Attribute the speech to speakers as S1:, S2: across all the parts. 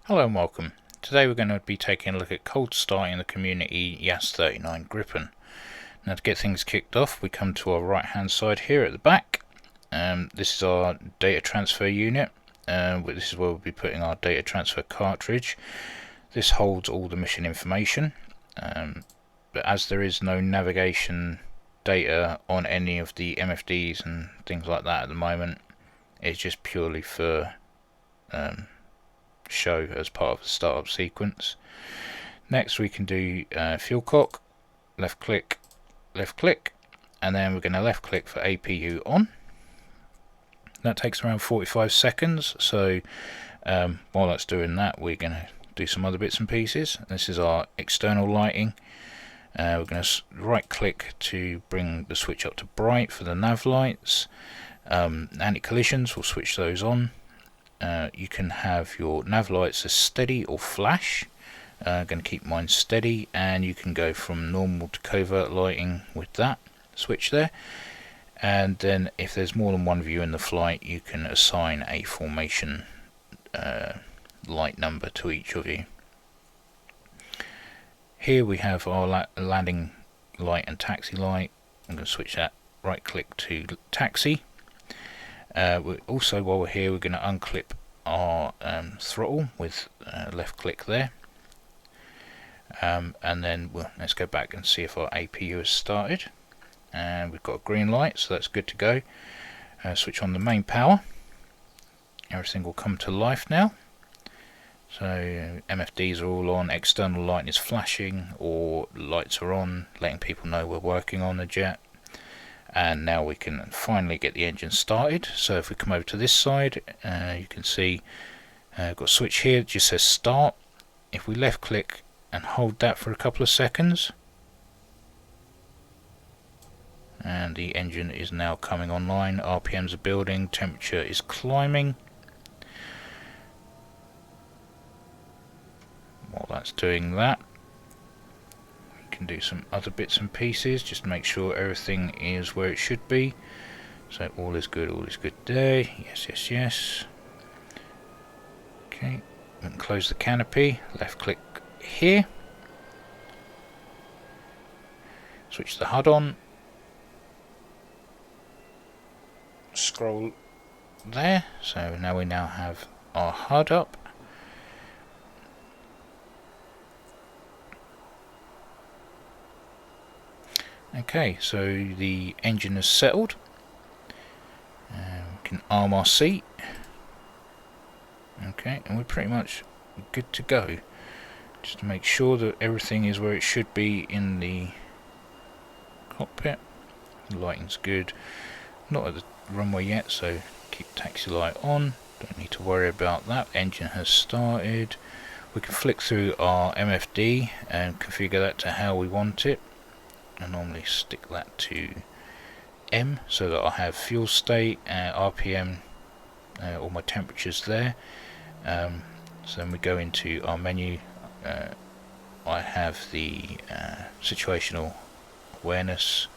S1: Hello and welcome. Today we're going to be taking a look at cold starting the community JAS39 Gripen. Now to get things kicked off, we come to our right hand side here at the back. This is our data transfer unit. This is where we'll be putting our data transfer cartridge. This holds all the mission information, but as there is no navigation data on any of the MFDs and things like that at the moment, it's just purely for show as part of the startup sequence. Next we can do fuel cock, left click, and then we're going to left click for APU on. That takes around 45 seconds, so while that's doing that, we're going to do some other bits and pieces. This is our external lighting. We're going to right click to bring the switch up to bright for the nav lights. Anti-collisions, we'll switch those on. You can have your nav lights as steady or flash. I'm going to keep mine steady, and you can go from normal to covert lighting with that switch there. And then if there's more than one view in the flight, you can assign a formation light number to each of you. Here we have our landing light and taxi light. I'm going to switch that, right click to taxi. Also, while we're here, we're going to unclip our throttle with left click there, and then let's go back and see if our APU has started, and we've got a green light, so that's good to go. Switch on the main power, everything will come to life now. So MFDs are all on, external light is flashing, or lights are on, letting people know we're working on the jet. And now we can finally get the engine started. So if we come over to this side, you can see I've got a switch here that just says start. If we left click and hold that for a couple of seconds, and the engine is now coming online, RPMs are building, temperature is climbing. While that's doing that, can do some other bits and pieces just to make sure everything is where it should be. So all is good there. Yes. Okay, we can close the canopy, left click here, switch the HUD on, scroll there, so now we have our HUD up. Okay, so the engine is settled. We can arm our seat. Okay, and we're pretty much good to go. Just to make sure that everything is where it should be in the cockpit. The lighting's good. Not at the runway yet, so keep taxi light on. Don't need to worry about that. Engine has started. We can flick through our MFD and configure that to how we want it. I normally stick that to M so that I have fuel state, RPM, all my temperatures there. So then we go into our menu. I have the situational awareness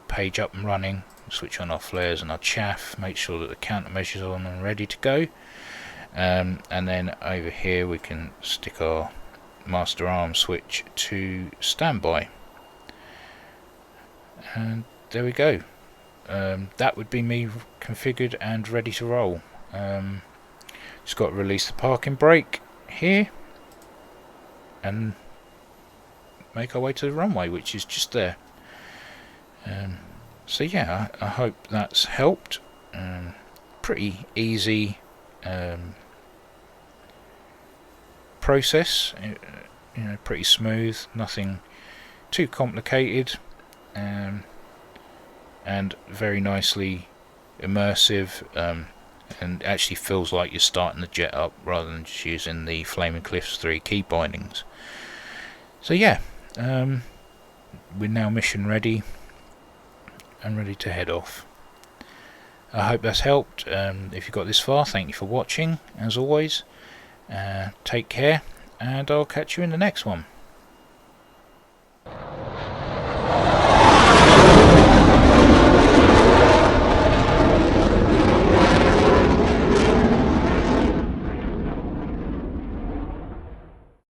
S1: page up and running. Switch on our flares and our chaff, make sure that the countermeasures are on and ready to go. And then over here we can stick our master arm switch to standby. And there we go. That would be me configured and ready to roll. Just got to release the parking brake here and make our way to the runway, which is just there. So yeah, I hope that's helped. Pretty easy process, pretty smooth, nothing too complicated. And very nicely immersive, and actually feels like you're starting the jet up rather than just using the Flaming Cliffs 3 key bindings. So yeah, we're now mission ready and ready to head off. I hope that's helped. If you got this far, thank you for watching as always. Take care, and I'll catch you in the next one.